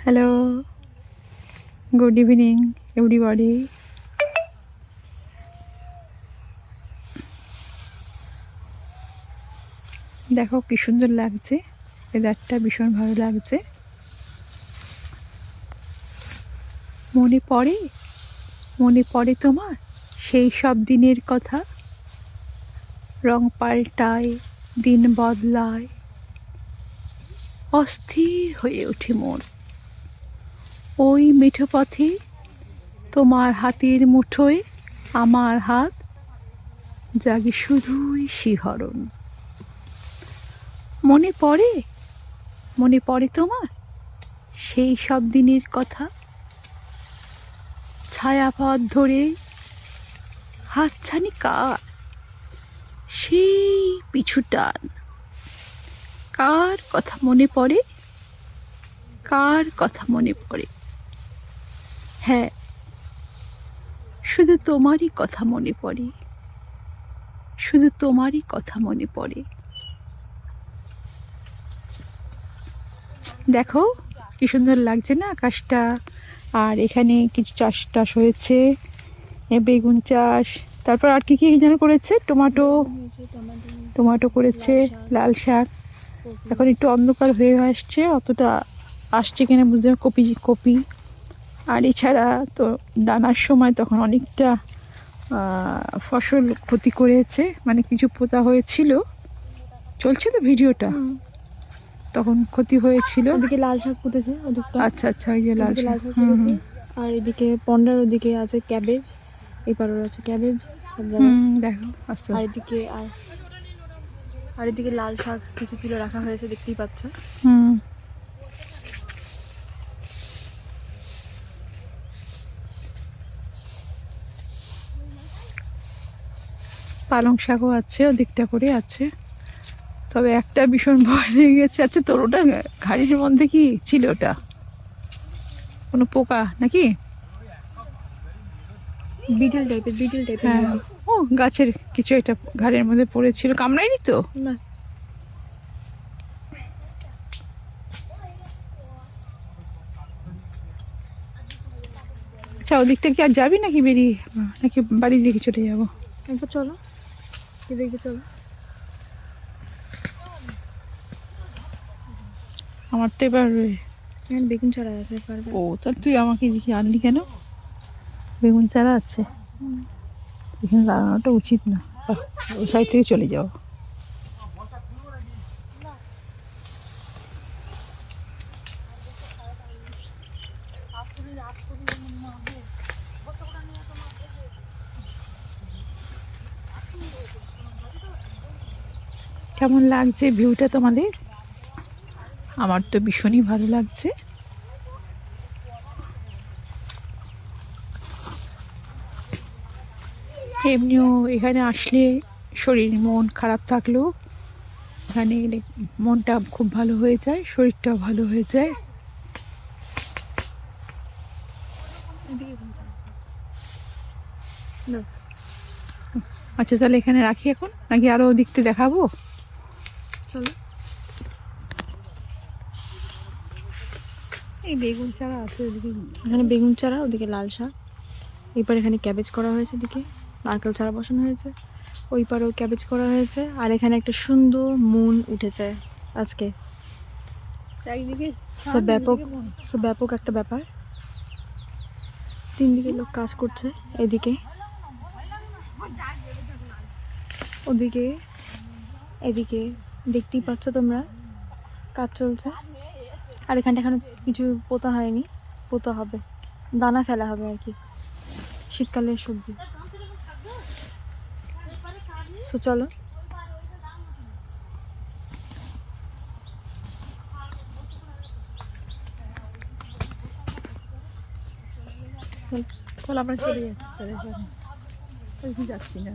Hello, good evening everybody. দেখো কি সুন্দর লাগছে, ওয়েদারটা ভীষণ ভালো লাগছে। মনে পড়ে তোমার সেই সব দিনের কথা? রং পাল্টায়, দিন বদলায়, অস্থির হয়ে ওঠে মন। ওই মিঠো পথে তোমার হাতের মুঠোয় আমার হাত, জাগে শুধুই শিহরণ। মনে পড়ে তোমার সেই সব দিনের কথা? ছায়াপথ ধরে হাতছানি কার, সেই পিছু টান। কার কথা মনে পড়ে, কার কথা মনে পড়ে? হ্যাঁ, শুধু তোমারই কথা মনে পড়ে, শুধু তোমারই কথা মনে পড়ে। দেখো কি সুন্দর লাগছে না আকাশটা। আর এখানে কিছু চাষ টাস হয়েছে, বেগুন চাষ, তারপর আর কি কি যেন করেছে, টমাটো করেছে, লাল শাক। এখন একটু অন্ধকার হয়ে আসছে, অতটা আসছে কিনা বুঝতে কপি। আর এছাড়া তো দানার সময় তখন অনেকটা ফসল ক্ষতি করেছে, মানে কিছু পোতা হয়েছিল। চলছে তো ভিডিওটা, তখন ক্ষতি হয়েছিল। ওদিকে লাল শাক পুঁতেছে ওদিকটা। আচ্ছা, ওই যে লাল শাক। আর এদিকে পন্ডার ওদিকে আছে ক্যাবেজ, এপারও আছে ক্যাবেজ সব জায়গায়। দেখো আস্তে আর এদিকে লাল শাক কিছু তুলে রাখা হয়েছে, দেখতেই পাচ্ছ। পালং শাকও আছে, ওদিকটা করে আছে। তবে একটা ভীষণ ভয় লেগে গেছে। আচ্ছা, তোর ওটা ঘাড়ির মধ্যে কি ছিল? ওটা কোনো পোকা নাকি? বিটেল টাইপের। হ্যাঁ, ও গাছের কিছু একটা ঘাড়ের মধ্যে পড়েছিল, কামড়ায়নি তো? না। আচ্ছা, ওদিকটা কি আর যাবি নাকি বেরিয়ে, নাকি বাড়ির দিকে চলে যাবো? একবার চলো, এদিকে চলো। আমার তো এবার বেগুন চারা আছে। ও, তাহলে তুই আমাকে দেখি আনলি কেন? বেগুন চারা আছে এখানে, লাগানোটা উচিত না। ওই সাইড থেকে চলে যাও। কেমন লাগছে ভিউটা তোমাদের? আমার তো ভীষণই ভালো লাগছে। এমনিও এখানে আসলে শরীর মন খারাপ থাকলেও এখানে এলে মনটা খুব ভালো হয়ে যায়, শরীরটাও ভালো হয়ে যায়। আচ্ছা, তাহলে এখানে রাখি এখন, নাকি আরো ওদিকটা দেখাবো? চলো। এই বেগুন চারা আছে ওদিকে, এখানে বেগুন চারা, ওদিকে লাল শাক। এবার এখানে ক্যাবেজ করা হয়েছে, এদিকে নারকেল চারা বসানো হয়েছে, ওই পারেও ক্যাবেজ করা হয়েছে। আর এখানে একটা সুন্দর মুন উঠেছে আজকে। চারিদিকে ব্যাপক একটা ব্যাপার। 3 দিকে লোক কাজ করছে, এদিকে, ওদিকে, এদিকে দেখতেই পাচ্ছ তোমরা, কাজ চলছে। আর এখানটা এখনো কিছু পোতা হয়নি, পোতা হবে, দানা ফেলা হবে আর কি, শীতকালের সবজি। সো চলো। চল আমরা চলে যাচ্ছি, যাচ্ছি না।